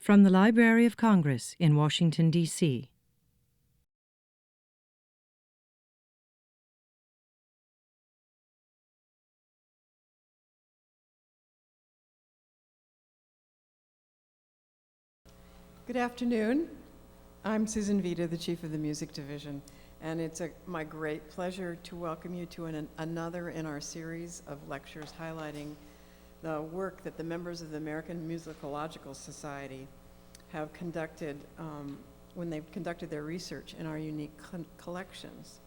From the Library of Congress in Washington, D.C. Good afternoon. I'm Susan Vita, the Chief of the Music Division, and it's my great pleasure to welcome you to another in our series of lectures highlighting the work that the members of the American Musicological Society have conducted when they've conducted their research in our unique collections.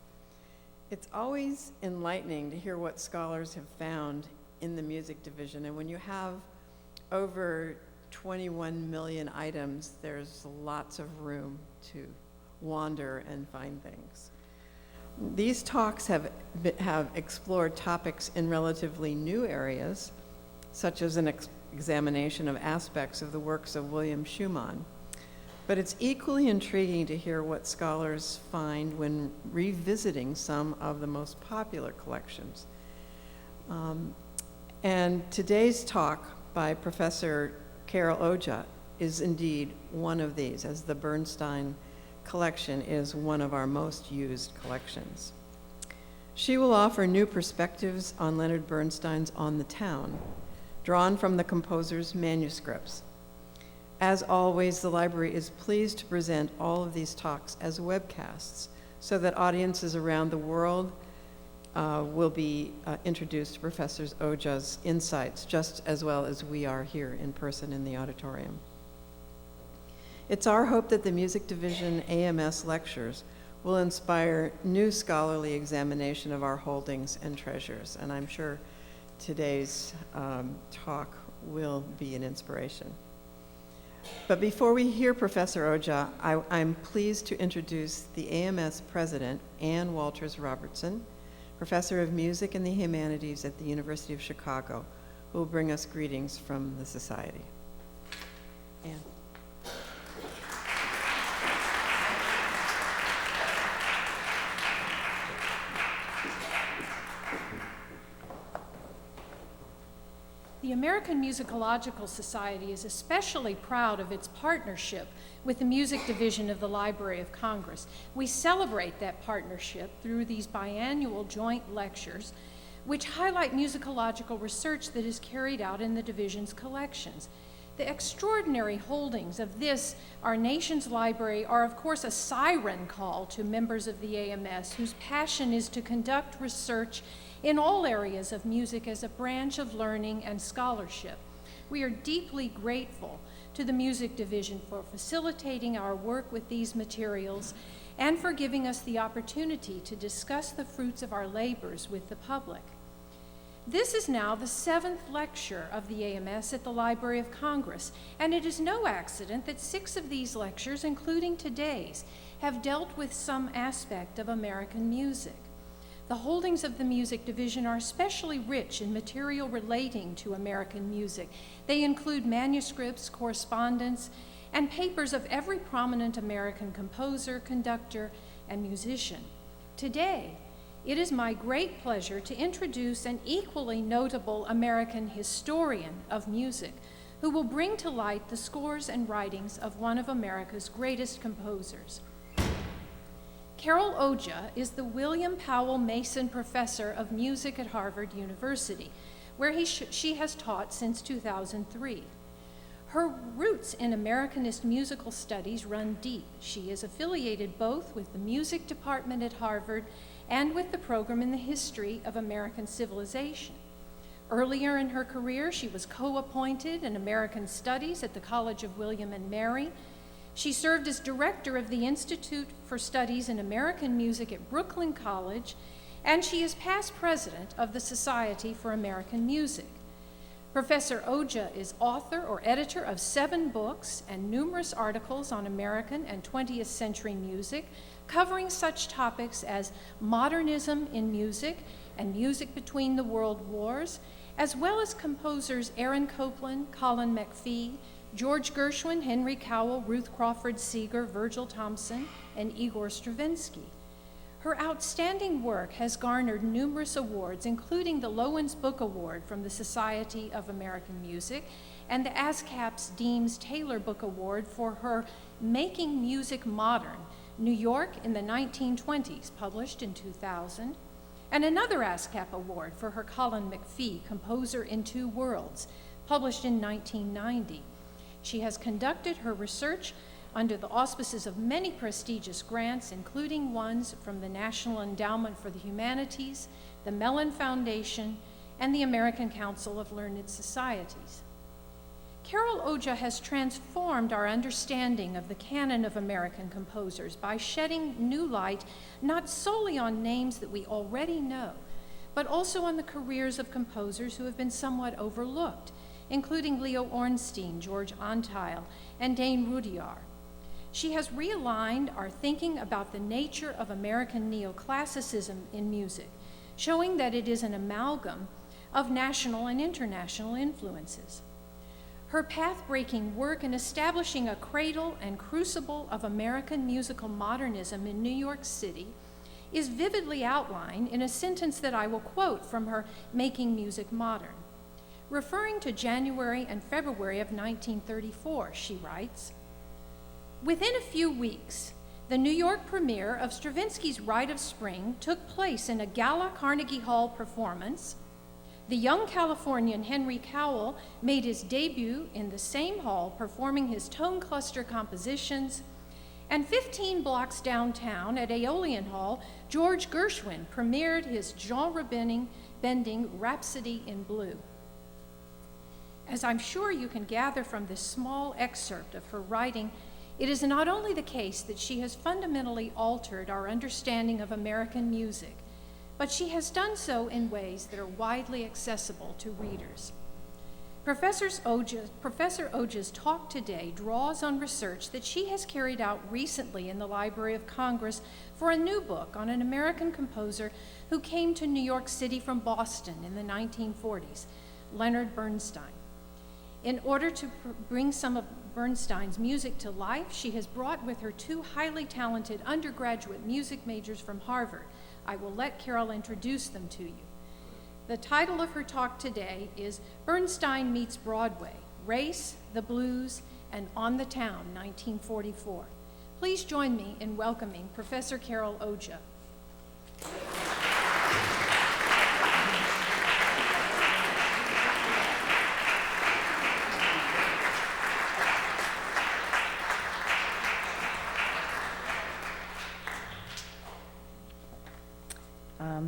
It's always enlightening to hear what scholars have found in the music division, and when you have over 21 million items, there's lots of room to wander and find things. These talks have explored topics in relatively new areas, such as an examination of aspects of the works of William Schumann. But it's equally intriguing to hear what scholars find when revisiting some of the most popular collections. And today's talk by Professor Carol Oja is indeed one of these, as the Bernstein Collection is one of our most used collections. She will offer new perspectives on Leonard Bernstein's On the Town, drawn from the composer's manuscripts. As always, the library is pleased to present all of these talks as webcasts so that audiences around the world will be introduced to Professor Oja's insights, just as well as we are here in person in the auditorium. It's our hope that the Music Division AMS lectures will inspire new scholarly examination of our holdings and treasures, and I'm sure today's talk will be an inspiration. But before we hear Professor Oja, I'm pleased to introduce the AMS President, Ann Walters Robertson, Professor of Music and the Humanities at the University of Chicago, who will bring us greetings from the Society. Ann. The American Musicological Society is especially proud of its partnership with the Music Division of the Library of Congress. We celebrate that partnership through these biannual joint lectures, which highlight musicological research that is carried out in the division's collections. The extraordinary holdings of this, our nation's library, are of course a siren call to members of the AMS whose passion is to conduct research in all areas of music as a branch of learning and scholarship. We are deeply grateful to the Music Division for facilitating our work with these materials and for giving us the opportunity to discuss the fruits of our labors with the public. This is now the 7th lecture of the AMS at the Library of Congress, and it is no accident that 6 of these lectures, including today's, have dealt with some aspect of American music. The holdings of the Music Division are especially rich in material relating to American music. They include manuscripts, correspondence, and papers of every prominent American composer, conductor, and musician. Today, it is my great pleasure to introduce an equally notable American historian of music who will bring to light the scores and writings of one of America's greatest composers. Carol Oja is the William Powell Mason Professor of Music at Harvard University, where she has taught since 2003. Her roots in Americanist musical studies run deep. She is affiliated both with the music department at Harvard and with the program in the history of American civilization. Earlier in her career, she was co-appointed in American Studies at the College of William and Mary. She served as director of the Institute for Studies in American Music at Brooklyn College, and she is past president of the Society for American Music. Professor Oja is author or editor of 7 books and numerous articles on American and 20th century music, covering such topics as modernism in music and music between the world wars, as well as composers Aaron Copland, Colin McPhee, George Gershwin, Henry Cowell, Ruth Crawford Seeger, Virgil Thomson, and Igor Stravinsky. Her outstanding work has garnered numerous awards, including the Loewens Book Award from the Society of American Music and the ASCAP's Deems Taylor Book Award for her Making Music Modern, New York in the 1920s, published in 2000, and another ASCAP award for her Colin McPhee, Composer in Two Worlds, published in 1990. She has conducted her research under the auspices of many prestigious grants, including ones from the National Endowment for the Humanities, the Mellon Foundation, and the American Council of Learned Societies. Carol Oja has transformed our understanding of the canon of American composers by shedding new light not solely on names that we already know, but also on the careers of composers who have been somewhat overlooked, including Leo Ornstein, George Antheil, and Dane Rudyard. She has realigned our thinking about the nature of American neoclassicism in music, showing that it is an amalgam of national and international influences. Her path-breaking work in establishing a cradle and crucible of American musical modernism in New York City is vividly outlined in a sentence that I will quote from her Making Music Modern. Referring to January and February of 1934, she writes, "Within a few weeks, the New York premiere of Stravinsky's Rite of Spring took place in a gala Carnegie Hall performance. The young Californian Henry Cowell made his debut in the same hall performing his tone cluster compositions, and 15 blocks downtown at Aeolian Hall, George Gershwin premiered his genre-bending Rhapsody in Blue." As I'm sure you can gather from this small excerpt of her writing, it is not only the case that she has fundamentally altered our understanding of American music, but she has done so in ways that are widely accessible to readers. Professor Oja's talk today draws on research that she has carried out recently in the Library of Congress for a new book on an American composer who came to New York City from Boston in the 1940s, Leonard Bernstein. In order to bring some of Bernstein's music to life, she has brought with her two highly talented undergraduate music majors from Harvard. I will let Carol introduce them to you. The title of her talk today is Bernstein Meets Broadway, Race, the Blues, and On the Town, 1944. Please join me in welcoming Professor Carol Oja.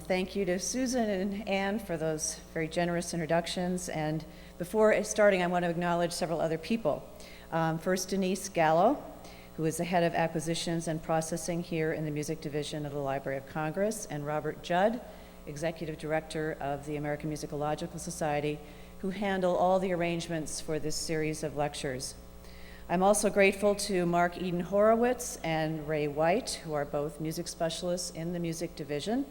Thank you to Susan and Anne for those very generous introductions. And before starting, I want to acknowledge several other people. First, Denise Gallo, who is the head of acquisitions and processing here in the music division of the Library of Congress, and Robert Judd, executive director of the American Musicological Society, who handle all the arrangements for this series of lectures. I'm also grateful to Mark Eden Horowitz and Ray White, who are both music specialists in the music division,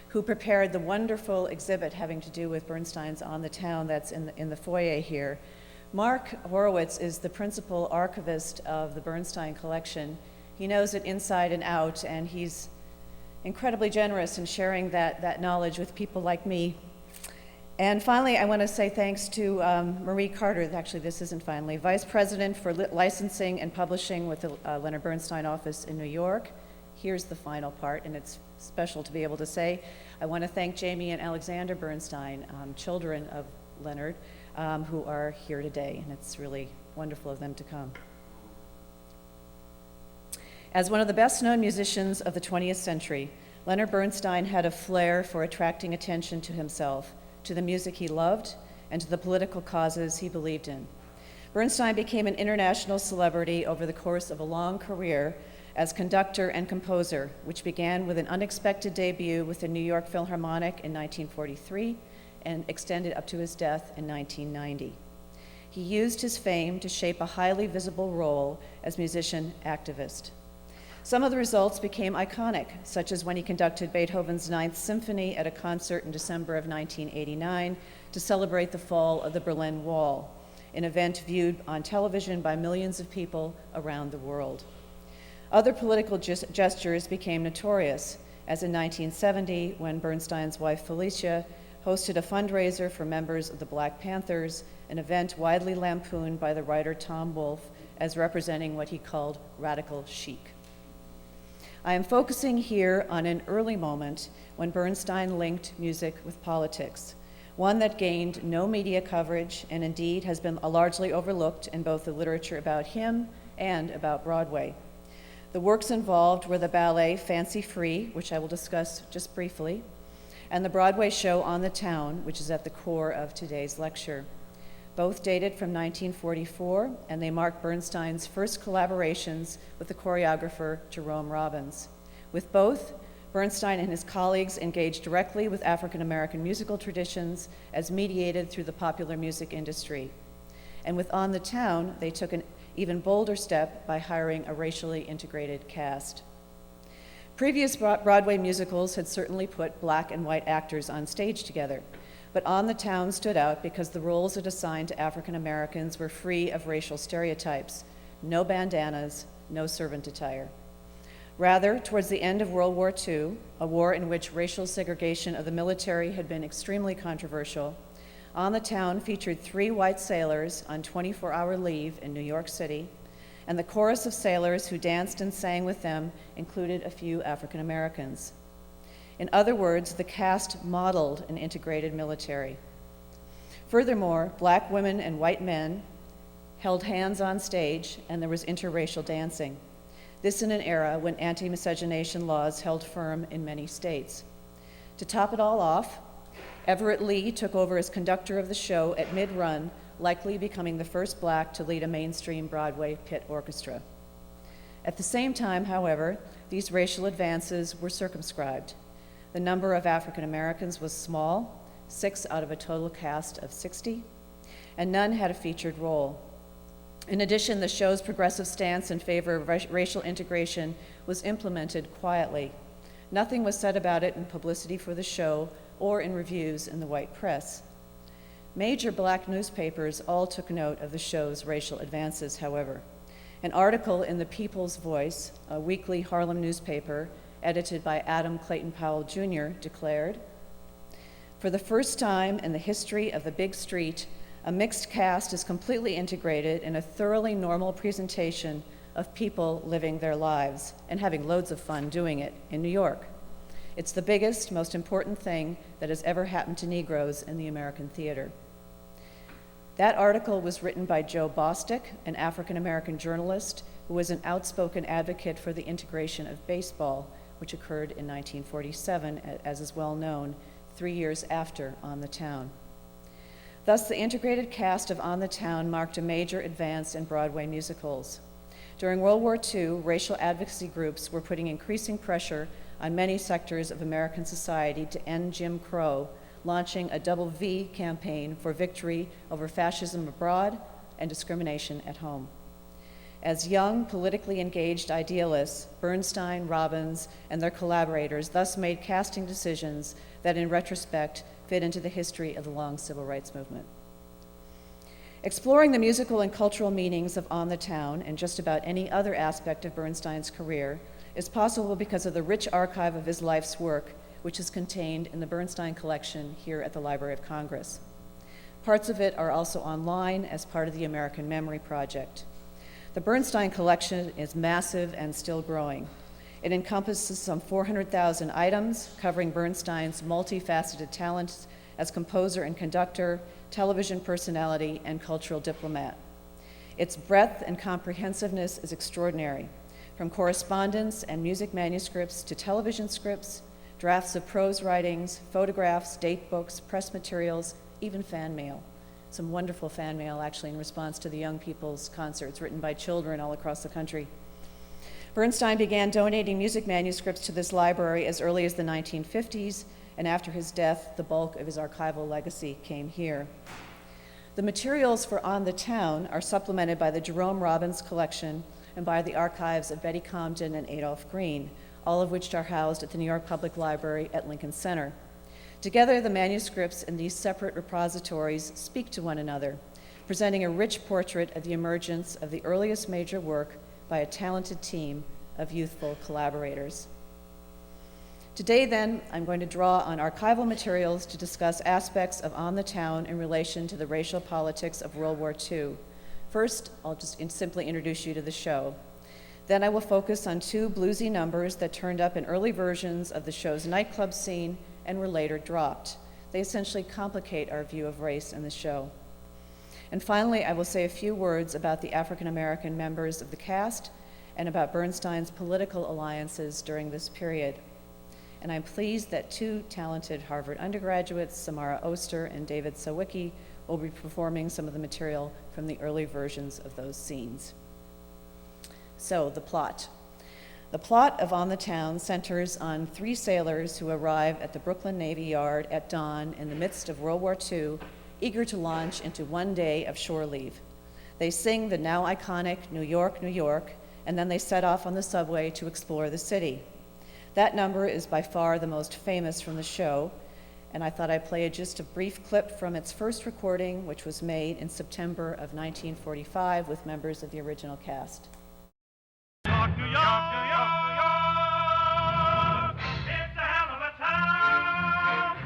who prepared the wonderful exhibit having to do with Bernstein's On the Town that's in the foyer here. Mark Horowitz is the principal archivist of the Bernstein Collection. He knows it inside and out, and he's incredibly generous in sharing that knowledge with people like me. And finally, I want to say thanks to Marie Carter, actually this isn't finally, Vice President for Licensing and Publishing with the Leonard Bernstein office in New York. Here's the final part, and it's special to be able to say. I want to thank Jamie and Alexander Bernstein, children of Leonard, who are here today, and it's really wonderful of them to come. As one of the best-known musicians of the 20th century, Leonard Bernstein had a flair for attracting attention to himself, to the music he loved, and to the political causes he believed in. Bernstein became an international celebrity over the course of a long career as conductor and composer, which began with an unexpected debut with the New York Philharmonic in 1943 and extended up to his death in 1990. He used his fame to shape a highly visible role as musician activist. Some of the results became iconic, such as when he conducted Beethoven's Ninth Symphony at a concert in December of 1989 to celebrate the fall of the Berlin Wall, an event viewed on television by millions of people around the world. Other political gestures became notorious, as in 1970 when Bernstein's wife Felicia hosted a fundraiser for members of the Black Panthers, an event widely lampooned by the writer Tom Wolfe as representing what he called radical chic. I am focusing here on an early moment when Bernstein linked music with politics, one that gained no media coverage and indeed has been largely overlooked in both the literature about him and about Broadway. The works involved were the ballet Fancy Free, which I will discuss just briefly, and the Broadway show On the Town, which is at the core of today's lecture. Both dated from 1944, and they mark Bernstein's first collaborations with the choreographer Jerome Robbins. With both, Bernstein and his colleagues engaged directly with African American musical traditions as mediated through the popular music industry. And with On the Town, they took an even bolder step by hiring a racially integrated cast. Previous Broadway musicals had certainly put black and white actors on stage together, but On the Town stood out because the roles it assigned to African Americans were free of racial stereotypes, no bandanas, no servant attire. Rather, towards the end of World War II, a war in which racial segregation of the military had been extremely controversial, On the Town featured 3 white sailors on 24-hour leave in New York City, and the chorus of sailors who danced and sang with them included a few African Americans. In other words, the cast modeled an integrated military. Furthermore, black women and white men held hands on stage, and there was interracial dancing. This in an era when anti-miscegenation laws held firm in many states. To top it all off, Everett Lee took over as conductor of the show at mid-run, likely becoming the first black to lead a mainstream Broadway pit orchestra. At the same time, however, these racial advances were circumscribed. The number of African Americans was small, 6 out of a total cast of 60, and none had a featured role. In addition, the show's progressive stance in favor of racial integration was implemented quietly. Nothing was said about it in publicity for the show or in reviews in the white press. Major black newspapers all took note of the show's racial advances, however. An article in the People's Voice, a weekly Harlem newspaper edited by Adam Clayton Powell Jr., declared, "For the first time in the history of the big street, a mixed cast is completely integrated in a thoroughly normal presentation of people living their lives and having loads of fun doing it in New York. It's the biggest, most important thing that has ever happened to Negroes in the American theater." That article was written by Joe Bostic, an African-American journalist who was an outspoken advocate for the integration of baseball, which occurred in 1947, as is well known, 3 years after On the Town. Thus, the integrated cast of On the Town marked a major advance in Broadway musicals. During World War II, racial advocacy groups were putting increasing pressure on many sectors of American society to end Jim Crow, launching a double V campaign for victory over fascism abroad and discrimination at home. As young, politically engaged idealists, Bernstein, Robbins, and their collaborators thus made casting decisions that, in retrospect, fit into the history of the long civil rights movement. Exploring the musical and cultural meanings of On the Town and just about any other aspect of Bernstein's career is possible because of the rich archive of his life's work, which is contained in the Bernstein Collection here at the Library of Congress. Parts of it are also online as part of the American Memory Project. The Bernstein Collection is massive and still growing. It encompasses some 400,000 items covering Bernstein's multifaceted talents as composer and conductor, television personality, and cultural diplomat. Its breadth and comprehensiveness is extraordinary, from correspondence and music manuscripts to television scripts, drafts of prose writings, photographs, date books, press materials, even fan mail. Some wonderful fan mail, actually, in response to the Young People's concerts written by children all across the country. Bernstein began donating music manuscripts to this library as early as the 1950s, and after his death, the bulk of his archival legacy came here. The materials for On the Town are supplemented by the Jerome Robbins collection and by the archives of Betty Comden and Adolph Green, all of which are housed at the New York Public Library at Lincoln Center. Together, the manuscripts in these separate repositories speak to one another, presenting a rich portrait of the emergence of the earliest major work by a talented team of youthful collaborators. Today, then, I'm going to draw on archival materials to discuss aspects of On the Town in relation to the racial politics of World War II. First, I'll just simply introduce you to the show. Then I will focus on two bluesy numbers that turned up in early versions of the show's nightclub scene and were later dropped. They essentially complicate our view of race in the show. And finally, I will say a few words about the African American members of the cast and about Bernstein's political alliances during this period. And I'm pleased that two talented Harvard undergraduates, Samara Oster and David Sawicki, will be performing some of the material from the early versions of those scenes. So, the plot. The plot of On the Town centers on three sailors who arrive at the Brooklyn Navy Yard at dawn in the midst of World War II, eager to launch into one day of shore leave. They sing the now iconic New York, New York, and then they set off on the subway to explore the city. That number is by far the most famous from the show, and I thought I'd play just a brief clip from its first recording, which was made in September of 1945 with members of the original cast. New York, New York, New York, it's a hell of a town.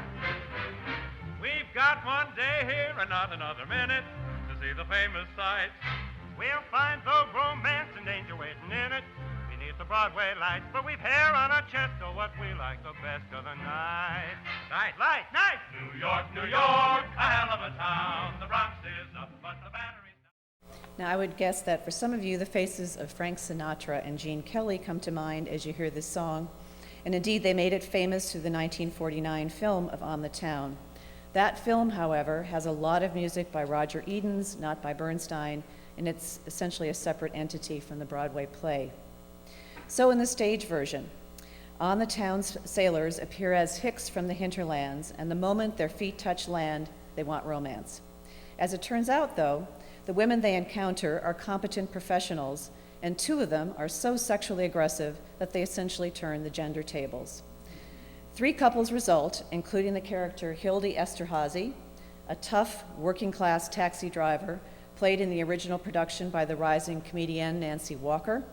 We've got one day here and not another minute to see the famous sights. We'll find the romance and danger waiting in it beneath the Broadway lights, but we've hair on our chest, so what we like the best of the night. Night, light, night! New York, New York, a hell of a town. The Bronx is up, but the Battery's down. Now, I would guess that for some of you, the faces of Frank Sinatra and Gene Kelly come to mind as you hear this song, and indeed they made it famous through the 1949 film of On the Town. That film, however, has a lot of music by Roger Edens, not by Bernstein, and it's essentially a separate entity from the Broadway play. So in the stage version, On the Town's sailors appear as Hicks from the hinterlands, and the moment their feet touch land, they want romance. As it turns out, though, the women they encounter are competent professionals, and two of them are so sexually aggressive that they essentially turn the gender tables. Three couples result, including the character Hildy Esterhazy, a tough working-class taxi driver played in the original production by the rising comedienne Nancy Walker.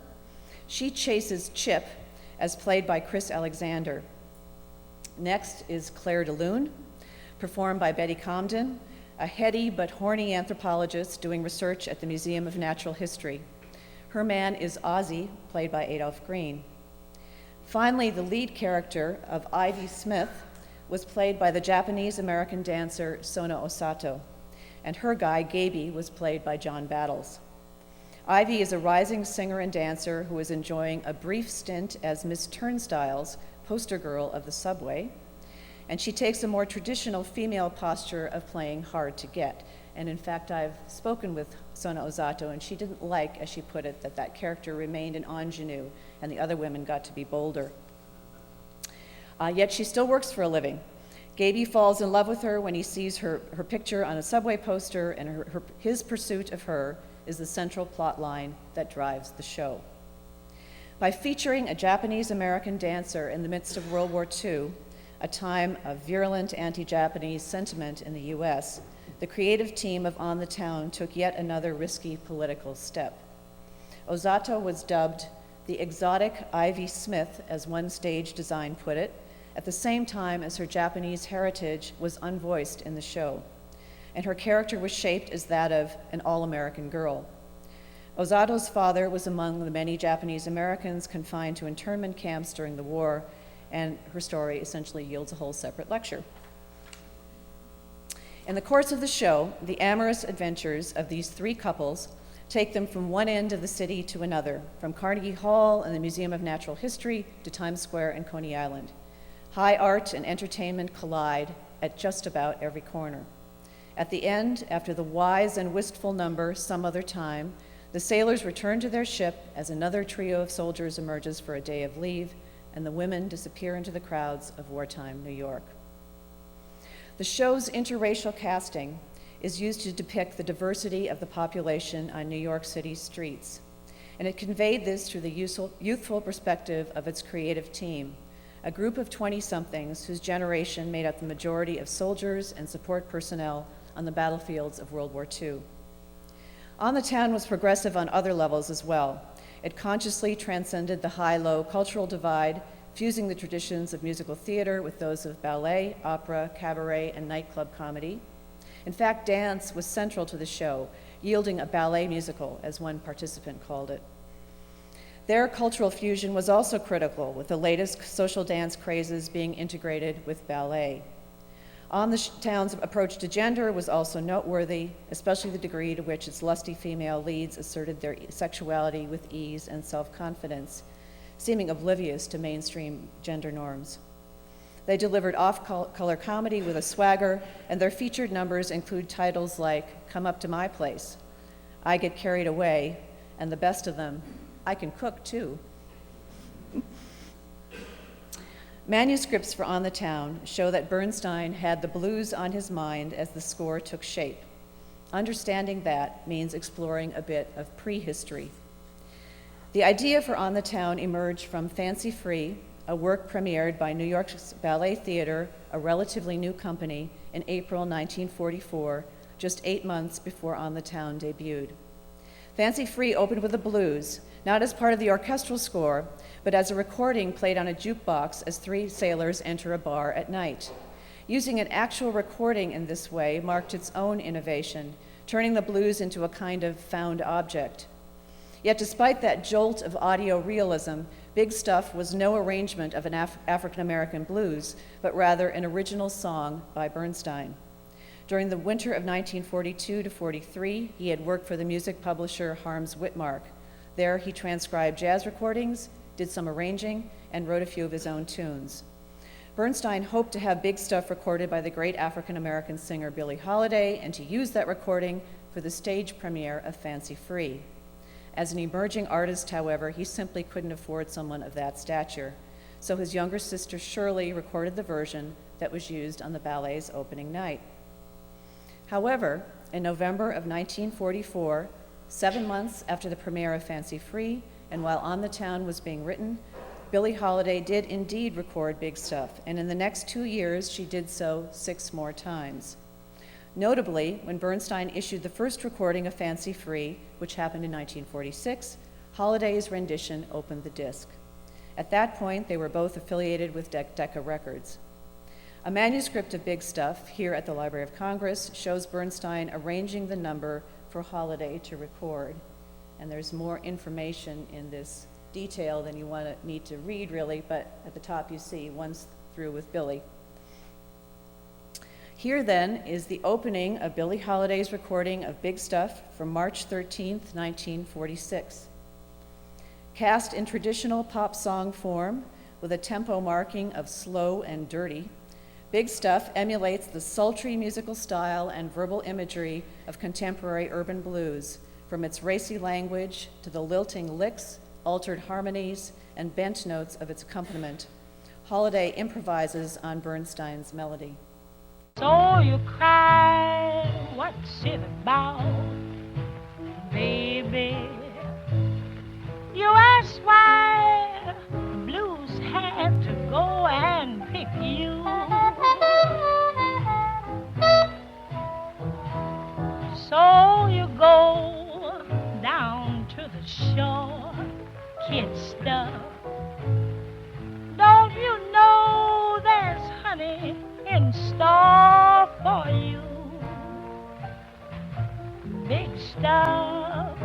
She chases Chip, as played by Chris Alexander. Next is Claire de Lune, performed by Betty Comden, a heady but horny anthropologist doing research at the Museum of Natural History. Her man is Ozzie, played by Adolph Green. Finally, the lead character of Ivy Smith was played by the Japanese-American dancer Sona Osato, and her guy, Gaby, was played by John Battles. Ivy is a rising singer and dancer who is enjoying a brief stint as Miss Turnstile's poster girl of the subway, and she takes a more traditional female posture of playing hard to get. And in fact, I've spoken with Sona Osato, and she didn't like, as she put it, that that character remained an ingenue and the other women got to be bolder. Yet she still works for a living. Gaby falls in love with her when he sees her picture on a subway poster, and his pursuit of her is the central plot line that drives the show. By featuring a Japanese-American dancer in the midst of World War II, a time of virulent anti-Japanese sentiment in the US, the creative team of On the Town took yet another risky political step. Osato was dubbed the exotic Ivy Smith, as one stage design put it, at the same time as her Japanese heritage was unvoiced in the show, and her character was shaped as that of an all-American girl. Osato's father was among the many Japanese Americans confined to internment camps during the war, and her story essentially yields a whole separate lecture. In the course of the show, the amorous adventures of these three couples take them from one end of the city to another, from Carnegie Hall and the Museum of Natural History to Times Square and Coney Island. High art and entertainment collide at just about every corner. At the end, after the wise and wistful number, Some Other Time, the sailors return to their ship as another trio of soldiers emerges for a day of leave, and the women disappear into the crowds of wartime New York. The show's interracial casting is used to depict the diversity of the population on New York City's streets, and it conveyed this through the youthful perspective of its creative team, a group of 20-somethings whose generation made up the majority of soldiers and support personnel on the battlefields of World War II. On the Town was progressive on other levels as well. It consciously transcended the high-low cultural divide, fusing the traditions of musical theater with those of ballet, opera, cabaret, and nightclub comedy. In fact, dance was central to the show, yielding a ballet musical, as one participant called it. Their cultural fusion was also critical, with the latest social dance crazes being integrated with ballet. On the town's approach to gender was also noteworthy, especially the degree to which its lusty female leads asserted their sexuality with ease and self-confidence, seeming oblivious to mainstream gender norms. They delivered off-color comedy with a swagger, and their featured numbers include titles like Come Up to My Place, I Get Carried Away, and the best of them, I Can Cook Too. Manuscripts for On the Town show that Bernstein had the blues on his mind as the score took shape. Understanding that means exploring a bit of prehistory. The idea for On the Town emerged from Fancy Free, a work premiered by New York's Ballet Theater, a relatively new company, in April 1944, just 8 months before On the Town debuted. Fancy Free opened with a blues, not as part of the orchestral score, but as a recording played on a jukebox as 3 sailors enter a bar at night. Using an actual recording in this way marked its own innovation, turning the blues into a kind of found object. Yet despite that jolt of audio realism, Big Stuff was no arrangement of an African-American blues, but rather an original song by Bernstein. During the winter of 1942 to 43, he had worked for the music publisher Harms Whitmark. There he transcribed jazz recordings, did some arranging, and wrote a few of his own tunes. Bernstein hoped to have Big Stuff recorded by the great African-American singer Billie Holiday and to use that recording for the stage premiere of Fancy Free. As an emerging artist, however, he simply couldn't afford someone of that stature. So his younger sister Shirley recorded the version that was used on the ballet's opening night. However, in November of 1944, 7 months after the premiere of Fancy Free, and while On the Town was being written, Billie Holiday did indeed record Big Stuff, and in the next 2 years, she did so 6 more times. Notably, when Bernstein issued the first recording of Fancy Free, which happened in 1946, Holiday's rendition opened the disc. At that point, they were both affiliated with Decca Records. A manuscript of Big Stuff, here at the Library of Congress, shows Bernstein arranging the number for Holiday to record. And there's more information in this detail than you need to read, really, but at the top you see one's through with Billie. Here then is the opening of Billie Holiday's recording of Big Stuff from March 13th, 1946. Cast in traditional pop song form with a tempo marking of slow and dirty, Big Stuff emulates the sultry musical style and verbal imagery of contemporary urban blues, from its racy language to the lilting licks, altered harmonies, and bent notes of its accompaniment. Holiday improvises on Bernstein's melody. So you cry, what's it about, baby? You ask why the blues had to go and pick you. So you go down to the shore, kid stuff. Don't you know there's honey in store for you? Big Stuff.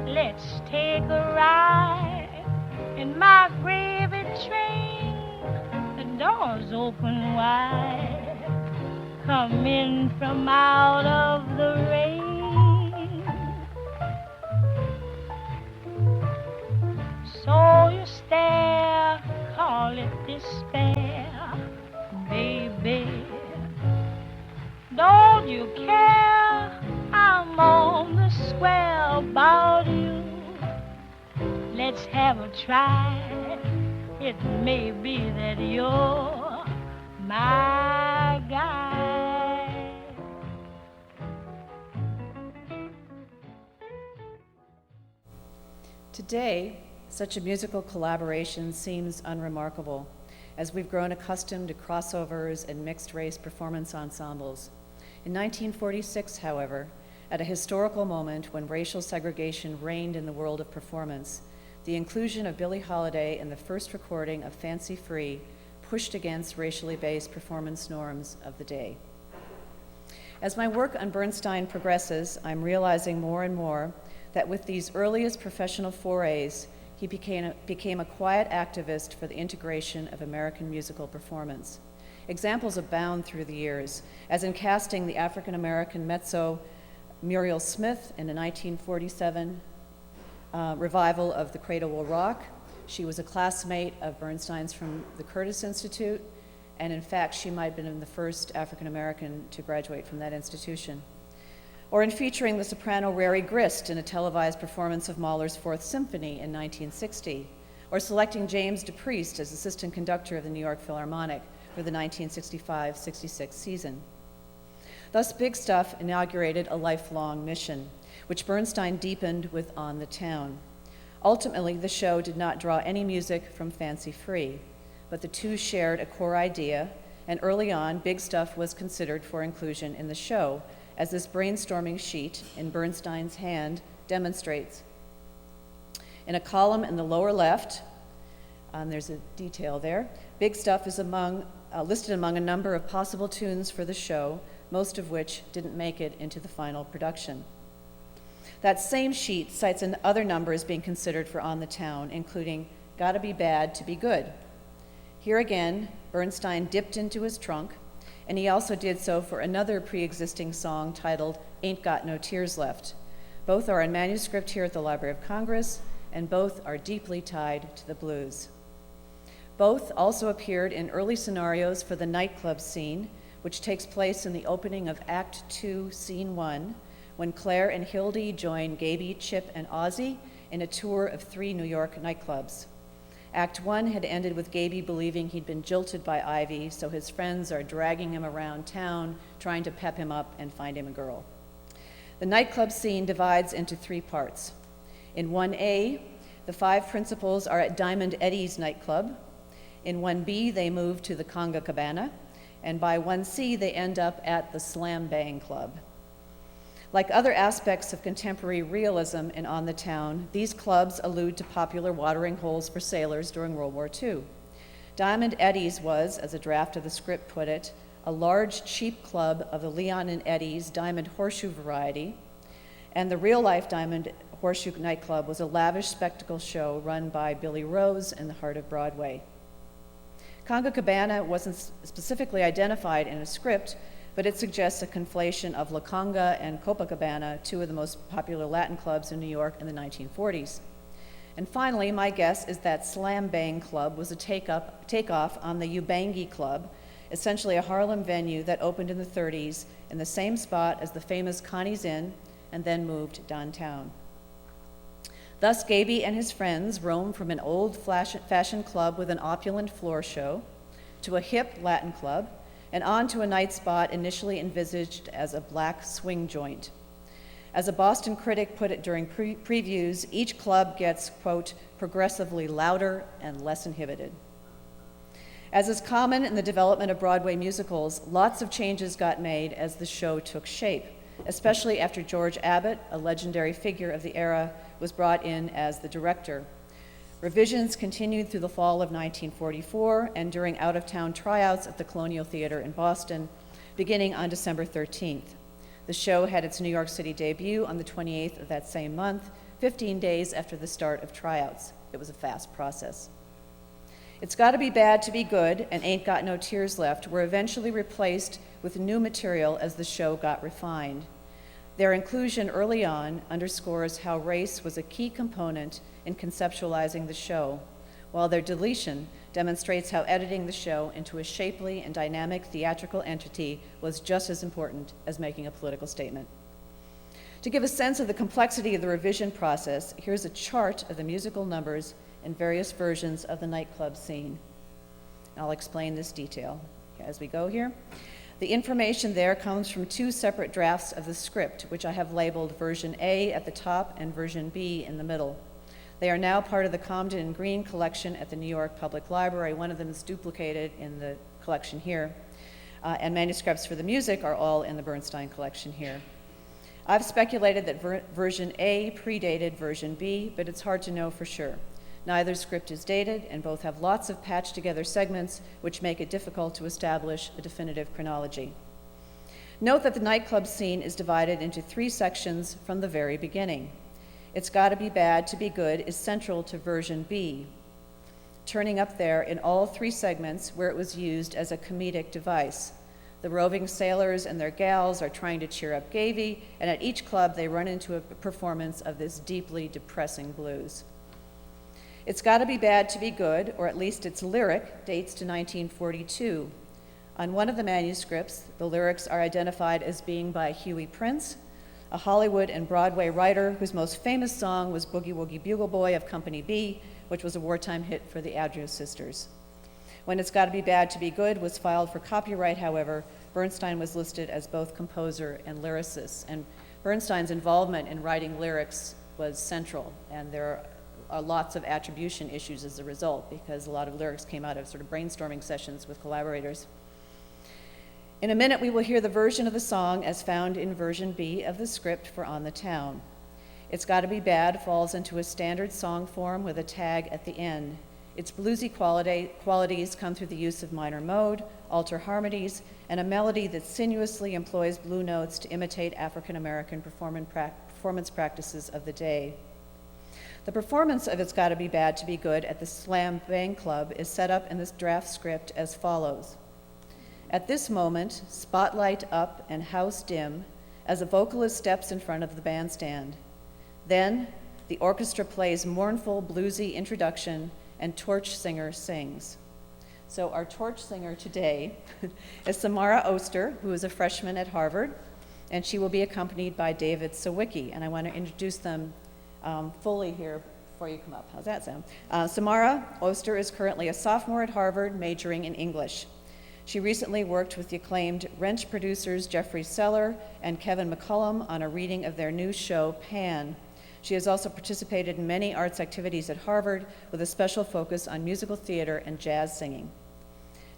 Let's take a ride in my gravy train. The door's open wide. Come in from out of the rain. So you stare, call it despair, baby. Don't you care? I'm on the square about you. Let's have a try. It may be that you're my guy. Today, such a musical collaboration seems unremarkable, as we've grown accustomed to crossovers and mixed-race performance ensembles. In 1946, however, at a historical moment when racial segregation reigned in the world of performance, the inclusion of Billie Holiday in the first recording of Fancy Free pushed against racially based performance norms of the day. As my work on Bernstein progresses, I'm realizing more and more that with these earliest professional forays, he became a quiet activist for the integration of American musical performance. Examples abound through the years, as in casting the African-American mezzo Muriel Smith in the 1947 revival of The Cradle Will Rock. She was a classmate of Bernstein's from the Curtis Institute, and in fact, she might have been the first African-American to graduate from that institution. Or in featuring the soprano Rary Grist in a televised performance of Mahler's Fourth Symphony in 1960, or selecting James DePriest as assistant conductor of the New York Philharmonic for the 1965-66 season. Thus, Big Stuff inaugurated a lifelong mission, which Bernstein deepened with On the Town. Ultimately, the show did not draw any music from Fancy Free, but the two shared a core idea, and early on, Big Stuff was considered for inclusion in the show, as this brainstorming sheet in Bernstein's hand demonstrates. In a column in the lower left, there's a detail there, Big Stuff is listed among a number of possible tunes for the show, most of which didn't make it into the final production. That same sheet cites other numbers being considered for On the Town, including Gotta Be Bad to Be Good. Here again, Bernstein dipped into his trunk, and he also did so for another pre-existing song titled Ain't Got No Tears Left. Both are in manuscript here at the Library of Congress, and both are deeply tied to the blues. Both also appeared in early scenarios for the nightclub scene, which takes place in the opening of Act 2, Scene 1, when Claire and Hildy join Gaby, Chip, and Ozzie in a tour of 3 New York nightclubs. Act 1 had ended with Gaby believing he'd been jilted by Ivy, so his friends are dragging him around town, trying to pep him up and find him a girl. The nightclub scene divides into 3 parts. In 1A, the 5 principals are at Diamond Eddie's nightclub. In 1B, they move to the Conga Cabana, and by 1C, they end up at the Slam Bang Club. Like other aspects of contemporary realism in On the Town, these clubs allude to popular watering holes for sailors during World War II. Diamond Eddie's was, as a draft of the script put it, a large, cheap club of the Leon and Eddie's Diamond Horseshoe variety, and the real-life Diamond Horseshoe nightclub was a lavish spectacle show run by Billy Rose in the heart of Broadway. Conga Cabana wasn't specifically identified in a script, but it suggests a conflation of La Conga and Copacabana, 2 of the most popular Latin clubs in New York in the 1940s. And finally, my guess is that Slam Bang Club was a takeoff on the Ubangi Club, essentially a Harlem venue that opened in the 30s in the same spot as the famous Connie's Inn and then moved downtown. Thus, Gaby and his friends roam from an old fashion club with an opulent floor show to a hip Latin club, and on to a night spot initially envisaged as a black swing joint. As a Boston critic put it during previews, each club gets, quote, progressively louder and less inhibited. As is common in the development of Broadway musicals, lots of changes got made as the show took shape, especially after George Abbott, a legendary figure of the era, was brought in as the director. Revisions continued through the fall of 1944 and during out-of-town tryouts at the Colonial Theater in Boston, beginning on December 13th. The show had its New York City debut on the 28th of that same month, 15 days after the start of tryouts. It was a fast process. It's Gotta Be Bad to Be Good and Ain't Got No Tears Left were eventually replaced with new material as the show got refined. Their inclusion early on underscores how race was a key component in conceptualizing the show, while their deletion demonstrates how editing the show into a shapely and dynamic theatrical entity was just as important as making a political statement. To give a sense of the complexity of the revision process, here's a chart of the musical numbers in various versions of the nightclub scene. I'll explain this detail as we go here. The information there comes from 2 separate drafts of the script, which I have labeled version A at the top and version B in the middle. They are now part of the Comden and Green collection at the New York Public Library. One of them is duplicated in the collection here. And manuscripts for the music are all in the Bernstein collection here. I've speculated that version A predated version B, but it's hard to know for sure. Neither script is dated, and both have lots of patched-together segments, which make it difficult to establish a definitive chronology. Note that the nightclub scene is divided into 3 sections from the very beginning. It's Gotta Be Bad to Be Good is central to version B, turning up there in all 3 segments where it was used as a comedic device. The roving sailors and their gals are trying to cheer up Gavy, and at each club they run into a performance of this deeply depressing blues. It's Gotta Be Bad to Be Good, or at least its lyric, dates to 1942. On one of the manuscripts, the lyrics are identified as being by Huey Prince, a Hollywood and Broadway writer whose most famous song was Boogie Woogie Bugle Boy of Company B, which was a wartime hit for the Adjue Sisters. When It's Gotta Be Bad to Be Good was filed for copyright, however, Bernstein was listed as both composer and lyricist, and Bernstein's involvement in writing lyrics was central, and there are lots of attribution issues as a result, because a lot of lyrics came out of sort of brainstorming sessions with collaborators. In a minute, we will hear the version of the song as found in version B of the script for On the Town. It's Gotta Be Bad falls into a standard song form with a tag at the end. Its bluesy qualities come through the use of minor mode, alter harmonies, and a melody that sinuously employs blue notes to imitate African-American performance practices of the day. The performance of It's Gotta Be Bad to Be Good at the Slam Bang Club is set up in this draft script as follows. At this moment, spotlight up and house dim as a vocalist steps in front of the bandstand. Then, the orchestra plays mournful, bluesy introduction and torch singer sings. So our torch singer today is Samara Oster, who is a freshman at Harvard, and she will be accompanied by David Sawicki, and I want to introduce them fully here before you come up. How's that sound? Samara Oster is currently a sophomore at Harvard, majoring in English. She recently worked with the acclaimed Wrench producers Jeffrey Seller and Kevin McCullum on a reading of their new show, Pan. She has also participated in many arts activities at Harvard with a special focus on musical theater and jazz singing.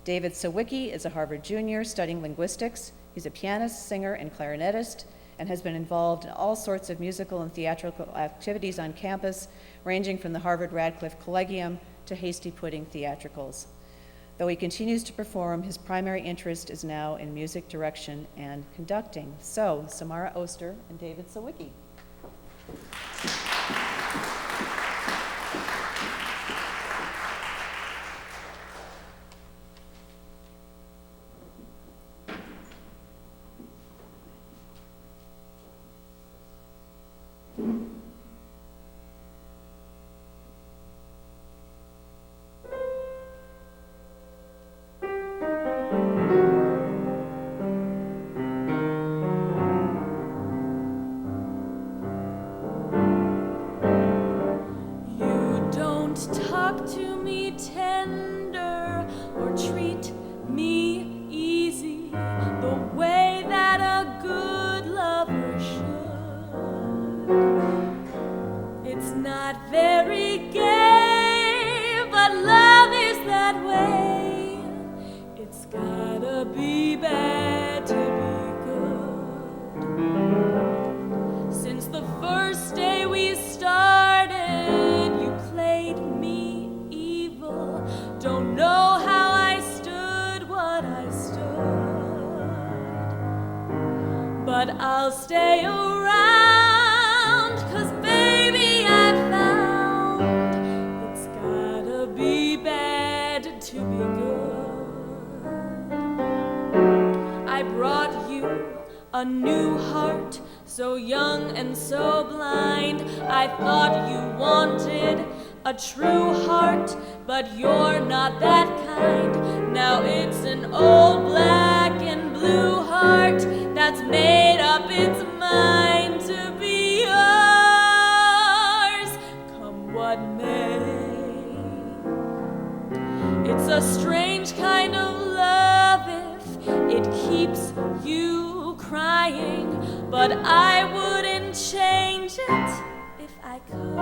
David Sawicki is a Harvard junior studying linguistics. He's a pianist, singer, and clarinetist, and has been involved in all sorts of musical and theatrical activities on campus, ranging from the Harvard Radcliffe Collegium to Hasty Pudding theatricals. Though he continues to perform, his primary interest is now in music direction and conducting. So, Samara Oster and David Sawicki. But I'll stay around, 'cause baby I found it's gotta be bad to be good. I brought you a new heart, so young and so blind. I thought you wanted a true heart, but you're not that kind. Now it's an old black and blue heart that's made up its mind to be yours, come what may. It's a strange kind of love if it keeps you crying, but I wouldn't change it if I could.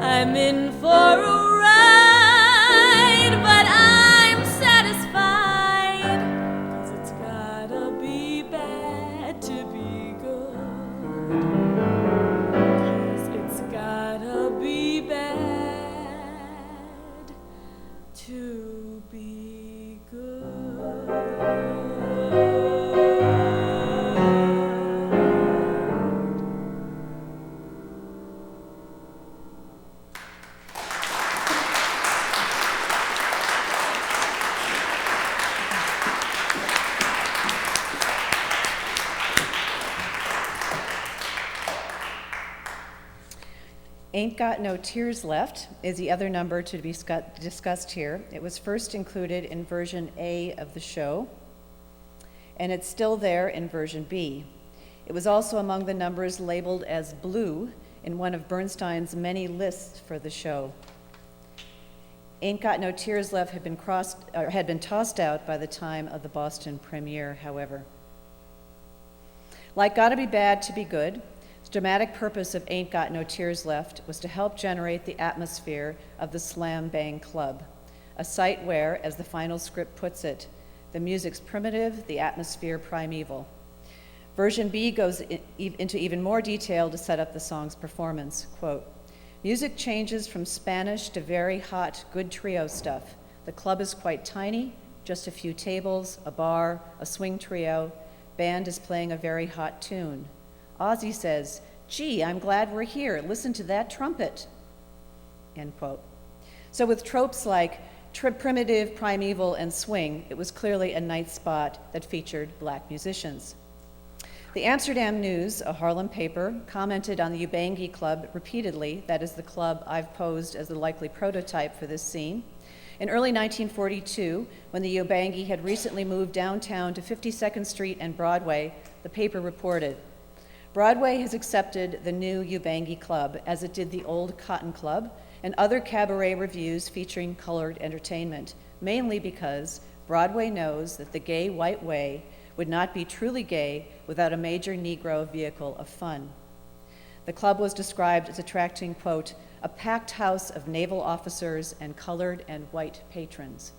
I'm in for a ride, but I'm satisfied, 'cause it's gotta be bad Ain't Got No Tears Left is the other number to be discussed here. It was first included in version A of the show, and it's still there in version B. It was also among the numbers labeled as blue in one of Bernstein's many lists for the show. Ain't Got No Tears Left had been tossed out by the time of the Boston premiere, however. Like Gotta Be Bad to Be Good, the dramatic purpose of Ain't Got No Tears Left was to help generate the atmosphere of the Slam Bang Club, a site where, as the final script puts it, the music's primitive, the atmosphere primeval. Version B goes into even more detail to set up the song's performance. Quote, music changes from Spanish to very hot, good trio stuff. The club is quite tiny, just a few tables, a bar, a swing trio. Band is playing a very hot tune. Ozzy says, gee, I'm glad we're here. Listen to that trumpet. End quote. So with tropes like primitive, primeval, and swing, it was clearly a night spot that featured black musicians. The Amsterdam News, a Harlem paper, commented on the Ubangi Club repeatedly. That is the club I've posed as the likely prototype for this scene. In early 1942, when the Ubangi had recently moved downtown to 52nd Street and Broadway, the paper reported, Broadway has accepted the new Ubangi Club, as it did the old Cotton Club, and other cabaret revues featuring colored entertainment, mainly because Broadway knows that the gay white way would not be truly gay without a major Negro vehicle of fun. The club was described as attracting, quote, a packed house of naval officers and colored and white patrons.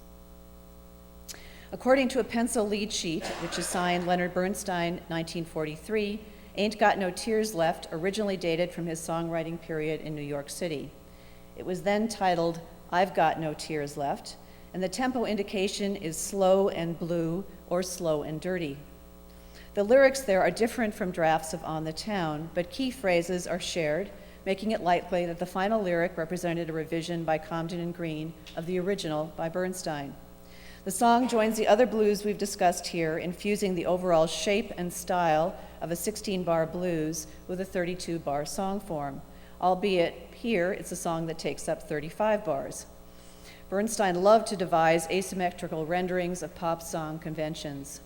According to a pencil lead sheet, which is signed Leonard Bernstein, 1943, Ain't Got No Tears Left originally dated from his songwriting period in New York City. It was then titled I've Got No Tears Left, and the tempo indication is slow and blue or slow and dirty. The lyrics there are different from drafts of On the Town, but key phrases are shared, making it likely that the final lyric represented a revision by Comden and Green of the original by Bernstein. The song joins the other blues we've discussed here, infusing the overall shape and style of a 16-bar blues with a 32-bar song form, albeit here it's a song that takes up 35 bars. Bernstein loved to devise asymmetrical renderings of pop song conventions.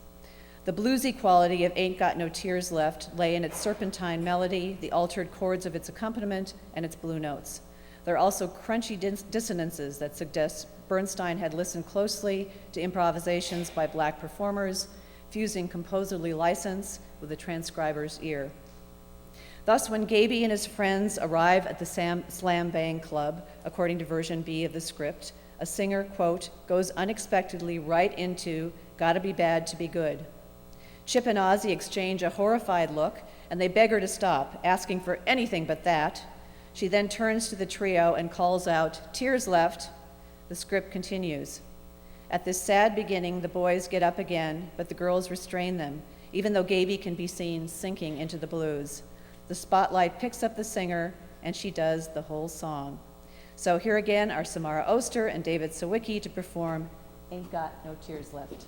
The bluesy quality of Ain't Got No Tears Left lay in its serpentine melody, the altered chords of its accompaniment, and its blue notes. There are also crunchy dissonances that suggest Bernstein had listened closely to improvisations by black performers, fusing composerly license with the transcriber's ear. Thus, when Gaby and his friends arrive at the Slam Bang Club, according to version B of the script, a singer, quote, goes unexpectedly right into Gotta Be Bad to Be Good. Chip and Ozzy exchange a horrified look, and they beg her to stop, asking for anything but that. She then turns to the trio and calls out, tears left. The script continues. At this sad beginning, the boys get up again, but the girls restrain them, even though Gaby can be seen sinking into the blues. The spotlight picks up the singer, and she does the whole song. So here again are Samara Oster and David Sawicki to perform Ain't Got No Tears Left.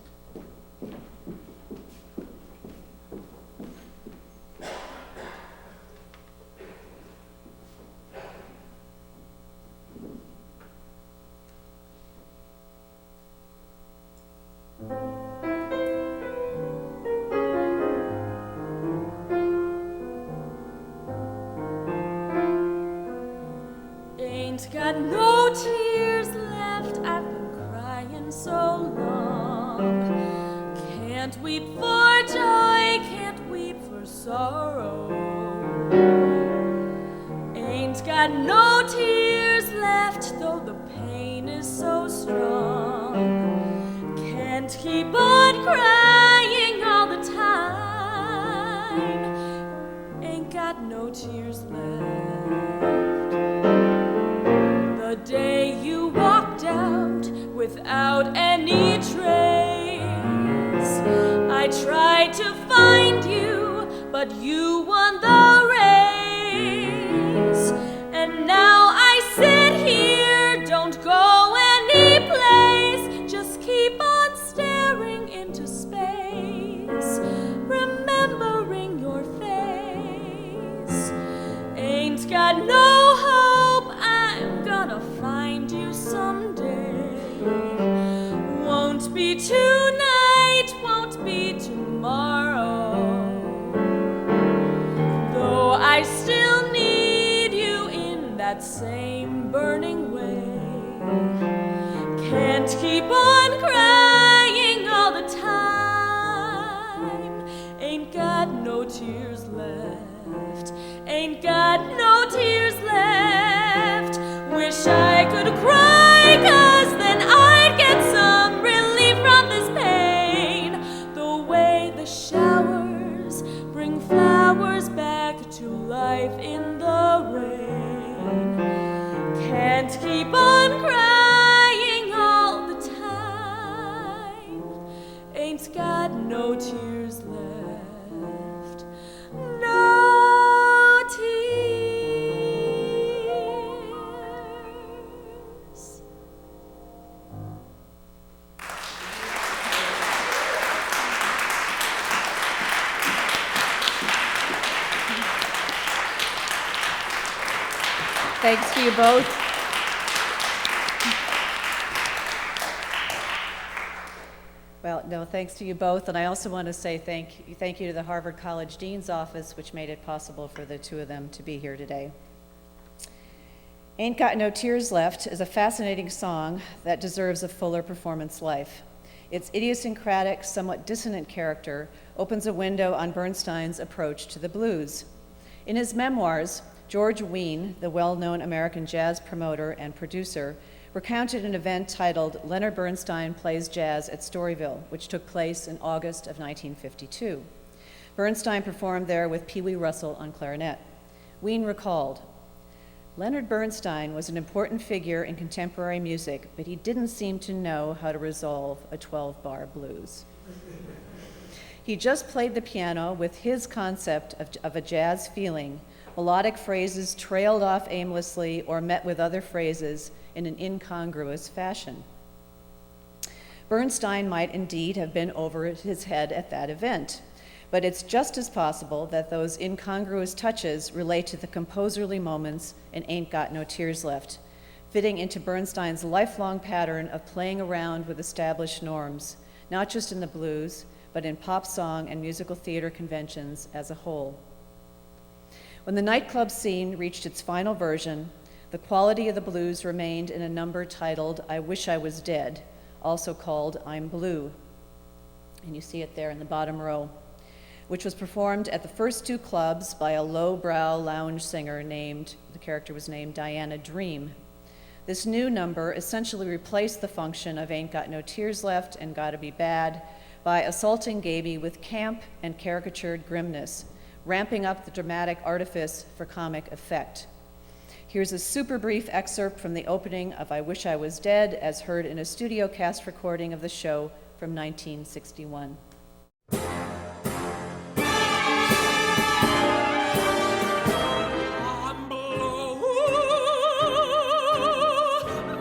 Got no tears left, I've been crying so long. Can't weep for joy, can't weep for sorrow. Ain't got no tears left, though the pain is so strong. Can't keep on crying all the time. Ain't got no tears left. The day you walked out without any trace, I tried to find you, but you won the race. And now I sit here, don't go any place, just keep on staring into space, remembering your face. Ain't got no hope, that same burning way. Can't keep on crying all the time. Ain't got no tears left. Ain't got no tears left. Wish I could cry, 'cause then I'd get some relief from this pain. The way the showers bring flowers back to life in the rain. Can't keep on crying all the time. Ain't got no tears left. No tears. Thanks to you both. Well, no, thanks to you both, and I also want to say thank you to the Harvard College Dean's Office, which made it possible for the two of them to be here today. Ain't Got No Tears Left is a fascinating song that deserves a fuller performance life. Its idiosyncratic, somewhat dissonant character opens a window on Bernstein's approach to the blues. In his memoirs, George Wein, the well-known American jazz promoter and producer, recounted an event titled Leonard Bernstein Plays Jazz at Storyville, which took place in August of 1952. Bernstein performed there with Pee Wee Russell on clarinet. Wein recalled, "Leonard Bernstein was an important figure in contemporary music, but he didn't seem to know how to resolve a 12-bar blues. He just played the piano with his concept of a jazz feeling. Melodic phrases trailed off aimlessly or met with other phrases in an incongruous fashion." Bernstein might indeed have been over his head at that event, but it's just as possible that those incongruous touches relate to the composerly moments in Ain't Got No Tears Left, fitting into Bernstein's lifelong pattern of playing around with established norms, not just in the blues, but in pop song and musical theater conventions as a whole. When the nightclub scene reached its final version, the quality of the blues remained in a number titled I Wish I Was Dead, also called I'm Blue. And you see it there in the bottom row, which was performed at the first two clubs by a lowbrow lounge singer the character was named Diana Dream. This new number essentially replaced the function of Ain't Got No Tears Left and Gotta Be Bad by assaulting Gaby with camp and caricatured grimness, ramping up the dramatic artifice for comic effect. Here's a super brief excerpt from the opening of I Wish I Was Dead, as heard in a studio cast recording of the show from 1961. I'm blue.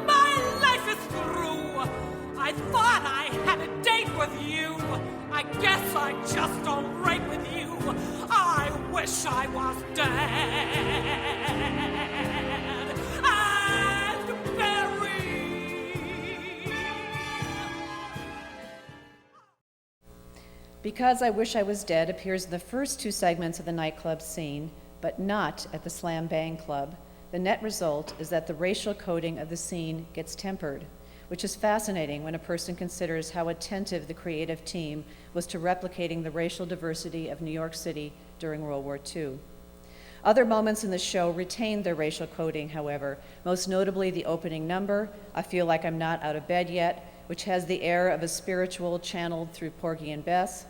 My life is through. I thought I had a date with you. I guess I just don't rate with you. I wish I was dead and buried. Because I Wish I Was Dead appears in the first two segments of the nightclub scene, but not at the Slam Bang Club, the net result is that the racial coding of the scene gets tempered, which is fascinating when a person considers how attentive the creative team was to replicating the racial diversity of New York City during World War II. Other moments in the show retained their racial coding, however, most notably the opening number, I Feel Like I'm Not Out of Bed Yet, which has the air of a spiritual channeled through Porgy and Bess,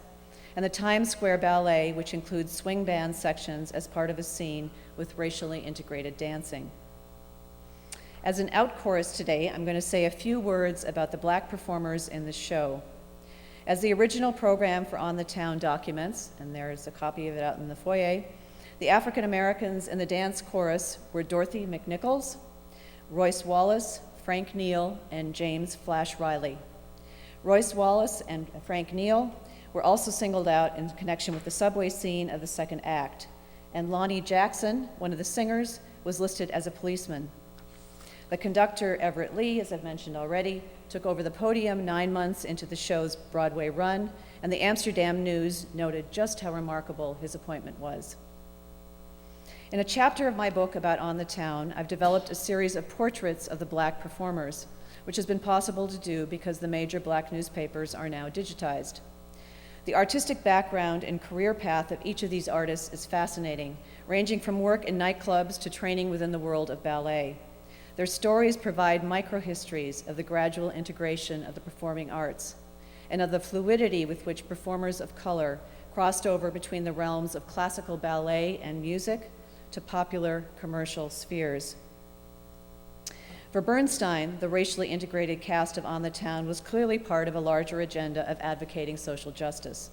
and the Times Square Ballet, which includes swing band sections as part of a scene with racially integrated dancing. As an out chorus today, I'm going to say a few words about the Black performers in the show. As the original program for On the Town documents, and there's a copy of it out in the foyer, the African Americans in the dance chorus were Dorothy McNichols, Royce Wallace, Frank Neal, and James Flash Riley. Royce Wallace and Frank Neal were also singled out in connection with the subway scene of the second act, and Lonnie Jackson, one of the singers, was listed as a policeman. The conductor, Everett Lee, as I've mentioned already, took over the podium 9 months into the show's Broadway run, and the Amsterdam News noted just how remarkable his appointment was. In a chapter of my book about On the Town, I've developed a series of portraits of the Black performers, which has been possible to do because the major Black newspapers are now digitized. The artistic background and career path of each of these artists is fascinating, ranging from work in nightclubs to training within the world of ballet. Their stories provide microhistories of the gradual integration of the performing arts and of the fluidity with which performers of color crossed over between the realms of classical ballet and music to popular commercial spheres. For Bernstein, the racially integrated cast of On the Town was clearly part of a larger agenda of advocating social justice,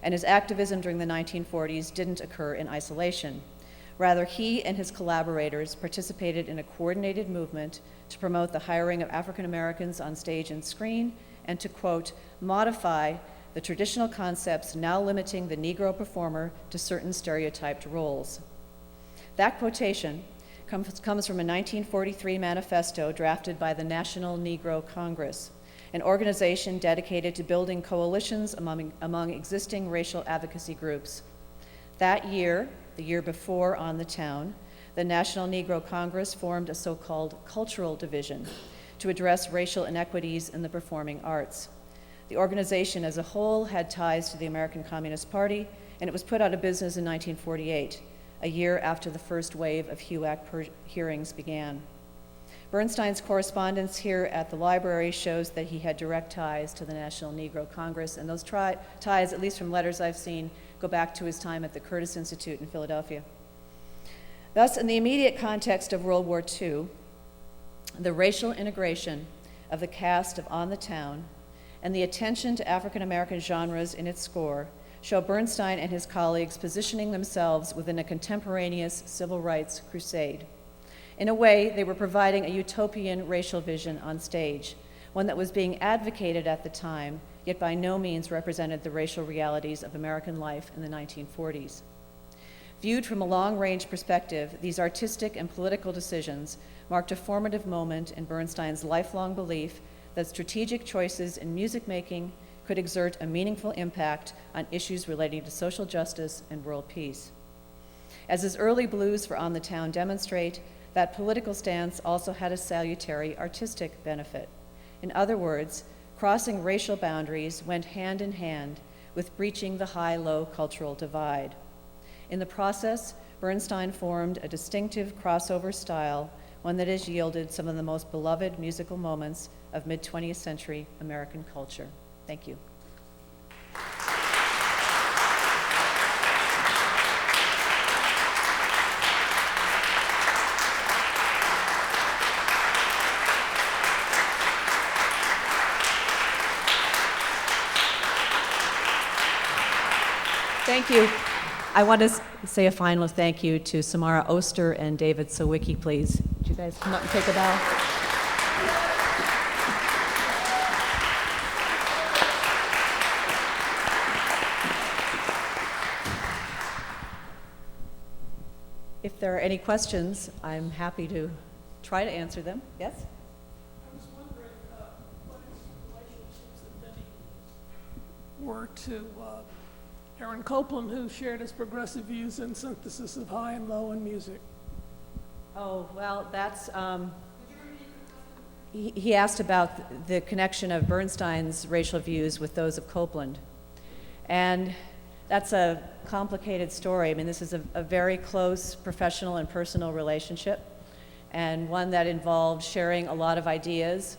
and his activism during the 1940s didn't occur in isolation. Rather, he and his collaborators participated in a coordinated movement to promote the hiring of African Americans on stage and screen and to, quote, modify the traditional concepts now limiting the Negro performer to certain stereotyped roles. That quotation comes from a 1943 manifesto drafted by the National Negro Congress, an organization dedicated to building coalitions among existing racial advocacy groups. That year, the year before On the Town, the National Negro Congress formed a so-called cultural division to address racial inequities in the performing arts. The organization as a whole had ties to the American Communist Party, and it was put out of business in 1948, a year after the first wave of HUAC hearings began. Bernstein's correspondence here at the library shows that he had direct ties to the National Negro Congress, and those ties, at least from letters I've seen, go back to his time at the Curtis Institute in Philadelphia. Thus, in the immediate context of World War II, the racial integration of the cast of On the Town and the attention to African American genres in its score show Bernstein and his colleagues positioning themselves within a contemporaneous civil rights crusade. In a way, they were providing a utopian racial vision on stage, one that was being advocated at the time, yet by no means represented the racial realities of American life in the 1940s. Viewed from a long-range perspective, these artistic and political decisions marked a formative moment in Bernstein's lifelong belief that strategic choices in music making could exert a meaningful impact on issues relating to social justice and world peace. As his early blues for On the Town demonstrate, that political stance also had a salutary artistic benefit. In other words, crossing racial boundaries went hand in hand with breaching the high-low cultural divide. In the process, Bernstein formed a distinctive crossover style, one that has yielded some of the most beloved musical moments of mid-20th century American culture. Thank you. Thank you. I want to say a final thank you to Samara Oster and David Sawicki, please. Would you guys come up and take a bow? If there are any questions, I'm happy to try to answer them. Yes? I was wondering what his relationships that Betty were to Aaron Copland, who shared his progressive views and synthesis of high and low in music. Oh, well, that's, he asked about the connection of Bernstein's racial views with those of Copland. And that's a complicated story. I mean, this is a very close professional and personal relationship, and one that involved sharing a lot of ideas.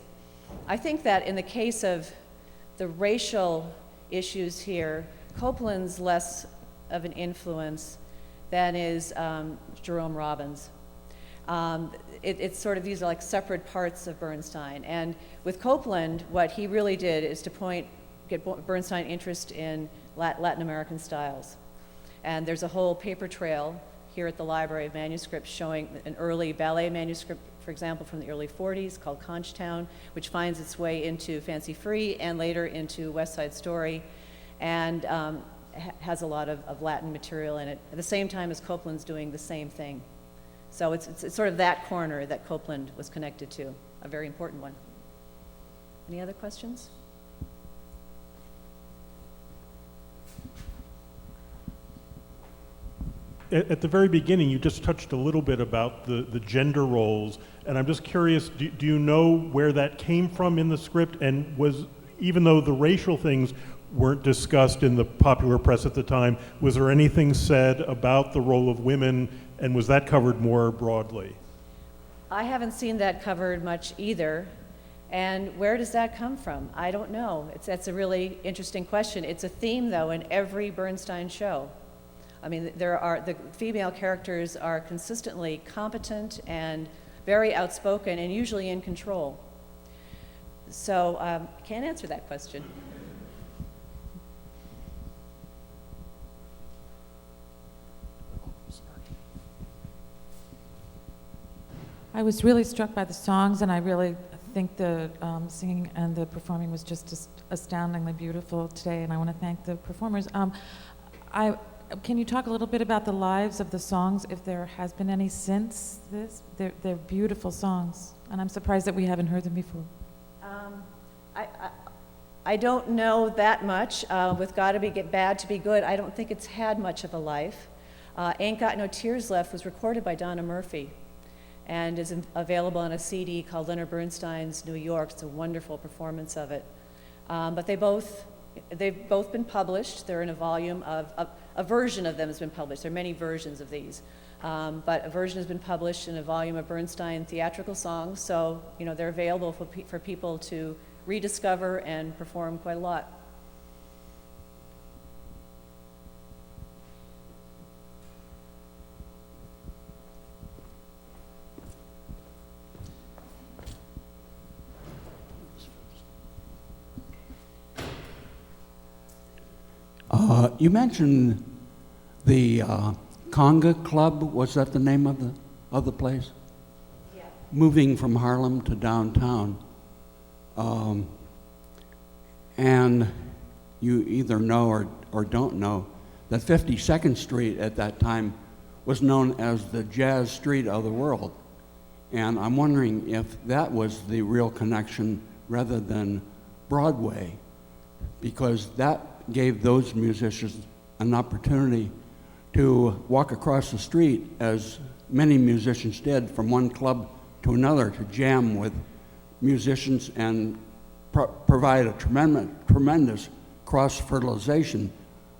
I think that in the case of the racial issues here, Copland's less of an influence than is Jerome Robbins. It's sort of, these are like separate parts of Bernstein. And with Copland, what he really did is to get Bernstein interest in Latin American styles. And there's a whole paper trail here at the Library of Manuscripts showing an early ballet manuscript, for example, from the early 40s called Conchtown, which finds its way into Fancy Free and later into West Side Story, and has a lot of Latin material in it, at the same time as Copland's doing the same thing. So it's sort of that corner that Copland was connected to, a very important one. Any other questions? at the very beginning, you just touched a little bit about the gender roles, and I'm just curious, do you know where that came from in the script, and even though the racial things weren't discussed in the popular press at the time, was there anything said about the role of women, and was that covered more broadly? I haven't seen that covered much either. And where does that come from? I don't know. That's a really interesting question. It's a theme, though, in every Bernstein show. I mean, the female characters are consistently competent and very outspoken and usually in control. So I can't answer that question. I was really struck by the songs, and I really think the singing and the performing was just astoundingly beautiful today, and I want to thank the performers. Can you talk a little bit about the lives of the songs, if there has been any since this? They're beautiful songs, and I'm surprised that we haven't heard them before. I don't know that much. With Gotta Be Bad to Be Good, I don't think it's had much of a life. Ain't Got No Tears Left was recorded by Donna Murphy and is available on a CD called Leonard Bernstein's New York. It's a wonderful performance of it. But they've both been published. They're in a volume a version of them has been published. There are many versions of these. But a version has been published in a volume of Bernstein theatrical songs. So, they're available for people to rediscover and perform quite a lot. You mentioned the Conga Club. Was that the name of the place? Yeah. Moving from Harlem to downtown, and you either know or don't know that 52nd Street at that time was known as the Jazz Street of the world, and I'm wondering if that was the real connection rather than Broadway, because that gave those musicians an opportunity to walk across the street, as many musicians did, from one club to another, to jam with musicians and provide a tremendous cross-fertilization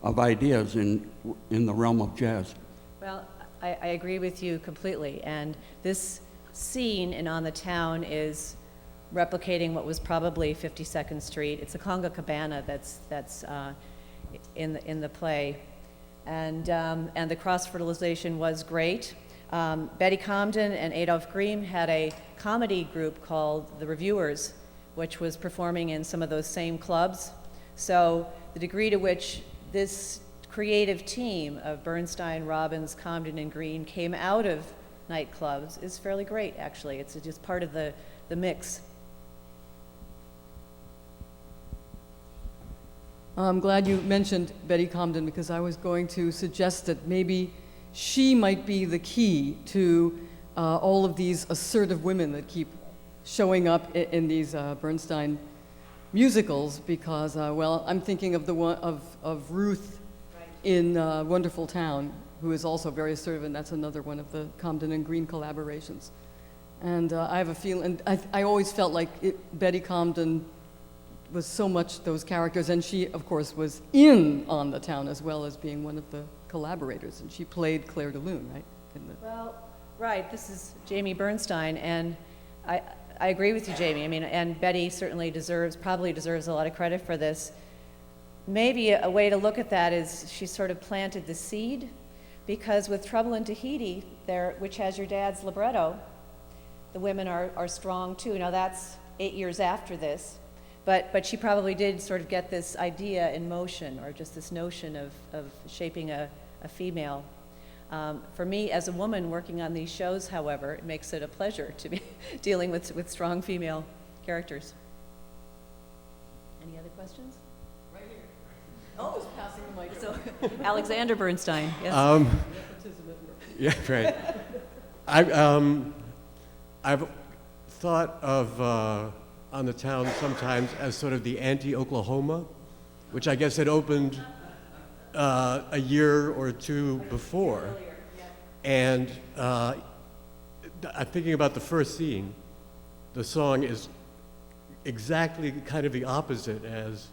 of ideas in the realm of jazz. Well, I agree with you completely, and this scene in On the Town is replicating what was probably 52nd Street. It's a Conga Cabana that's in the play, and the cross-fertilization was great. Betty Comden and Adolph Green had a comedy group called The Reviewers, which was performing in some of those same clubs. So the degree to which this creative team of Bernstein, Robbins, Comden, and Green came out of nightclubs is fairly great, actually. It's just part of the mix. I'm glad you mentioned Betty Comden, because I was going to suggest that maybe she might be the key to all of these assertive women that keep showing up in these Bernstein musicals, because, I'm thinking of the one of Ruth in Wonderful Town, who is also very assertive, and that's another one of the Comden and Green collaborations. And I have a feeling, I always felt like Betty Comden was so much those characters, and she, of course, was in On the Town as well as being one of the collaborators, and she played Claire de Lune, right? Well, right, this is Jamie Bernstein, and I agree with you, Jamie. I mean, and Betty certainly probably deserves a lot of credit for this. Maybe a way to look at that is she sort of planted the seed, because with Trouble in Tahiti, which has your dad's libretto, the women are strong too. Now that's 8 years after this. But she probably did sort of get this idea in motion, or just this notion of shaping a female. For me, as a woman working on these shows, however, it makes it a pleasure to be dealing with strong female characters. Any other questions? Right here. Oh, just passing the mic. So, Alexander Bernstein, yes. Yeah, right. I've thought of On the Town sometimes as sort of the anti-Oklahoma, which I guess had opened a year or two before. And I'm thinking about the first scene. The song is exactly kind of the opposite as